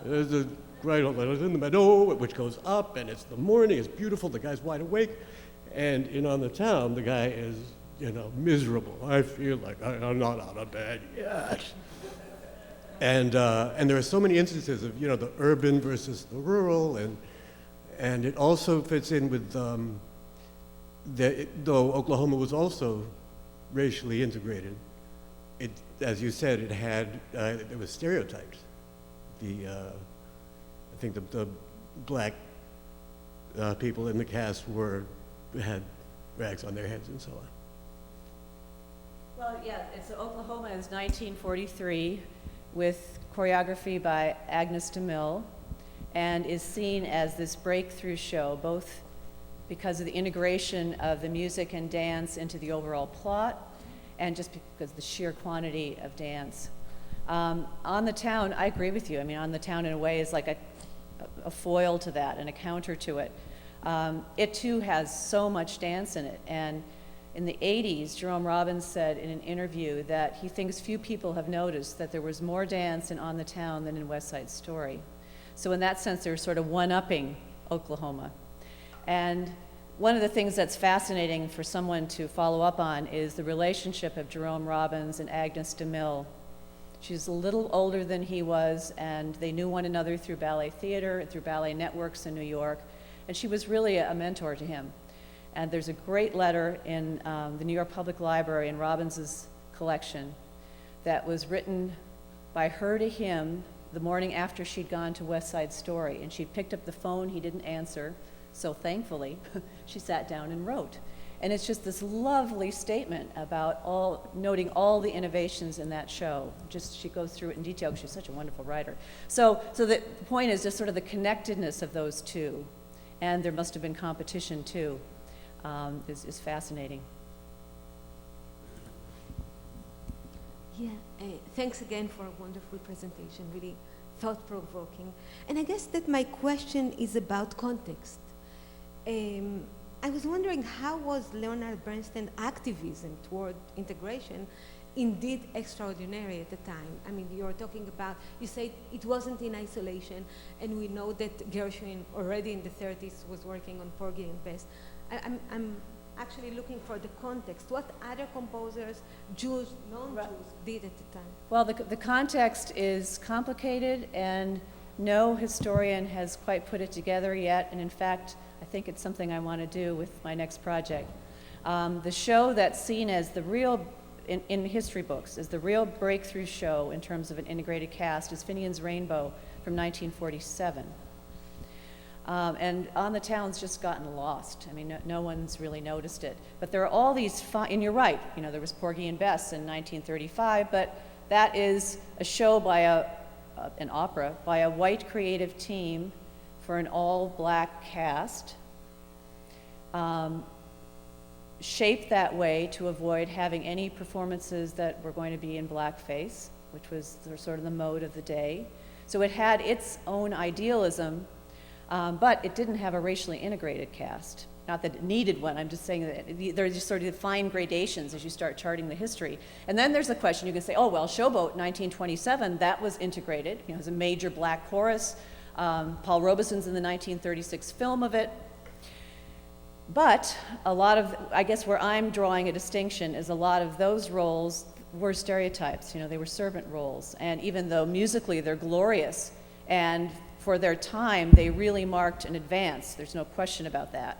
there's a great old letter in the meadow, which goes up, and it's the morning, it's beautiful, the guy's wide awake. And in On the Town, the guy is, miserable. I feel like I'm not out of bed yet. And there are so many instances of, the urban versus the rural, and it also fits in with, though Oklahoma was also racially integrated, as you said, there was stereotypes. I think the black people in the cast had rags on their heads and so on. Well, yeah, Oklahoma is 1943 with choreography by Agnes DeMille, and is seen as this breakthrough show, both because of the integration of the music and dance into the overall plot, and just because of the sheer quantity of dance. On the Town, I agree with you. I mean, On the Town in a way is like a foil to that and a counter to it. It too has so much dance in it, and in the 80s, Jerome Robbins said in an interview that he thinks few people have noticed that there was more dance in On the Town than in West Side Story. So in that sense, they're sort of one-upping Oklahoma. And one of the things that's fascinating for someone to follow up on is the relationship of Jerome Robbins and Agnes DeMille. She's a little older than he was, and they knew one another through ballet theater and through ballet networks in New York, and she was really a mentor to him. And there's a great letter in the New York Public Library in Robbins's collection that was written by her to him the morning after she'd gone to West Side Story, and she picked up the phone, he didn't answer, so thankfully she sat down and wrote. And it's just this lovely statement about noting all the innovations in that show. Just she goes through it in detail because she's such a wonderful writer. So the point is just sort of the connectedness of those two, and there must have been competition too, is fascinating. Yeah, thanks again for a wonderful presentation, really thought-provoking. And I guess that my question is about context. I was wondering, how was Leonard Bernstein's activism toward integration indeed extraordinary at the time? I mean, you're talking about, you said it wasn't in isolation, and we know that Gershwin already in the 30s was working on Porgy and Bess. I'm actually looking for the context. What other composers, Jews, non-Jews, did at the time? Well, the context is complicated, and no historian has quite put it together yet, and in fact, I think it's something I want to do with my next project. The show that's seen as the real, in history books, as the real breakthrough show in terms of an integrated cast is Finian's Rainbow from 1947. And On the Town's just gotten lost. I mean, no one's really noticed it. But there are all these, and you're right, there was Porgy and Bess in 1935, but that is a show by an opera by a white creative team for an all-black cast, shaped that way to avoid having any performances that were going to be in blackface, which was sort of the mode of the day. So it had its own idealism, but it didn't have a racially integrated cast. Not that it needed one, I'm just saying that there's just sort of fine gradations as you start charting the history. And then there's the question, you can say, oh, well, Showboat, 1927, that was integrated. It was a major black chorus. Paul Robeson's in the 1936 film of it. But a lot of, I guess where I'm drawing a distinction is a lot of those roles were stereotypes. They were servant roles. And even though musically they're glorious, and for their time, they really marked an advance. There's no question about that.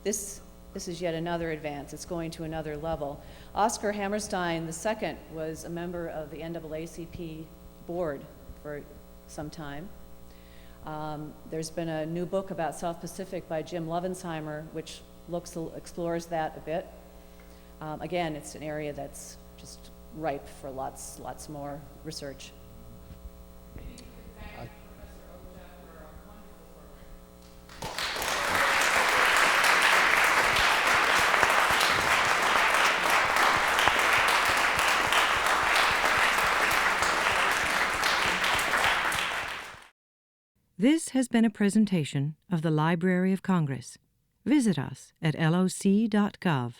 This is yet another advance. It's going to another level. Oscar Hammerstein II was a member of the NAACP board for some time. There's been a new book about South Pacific by Jim Lovensheimer, which explores that a bit. Again, it's an area that's just ripe for lots more research. This has been a presentation of the Library of Congress. Visit us at loc.gov.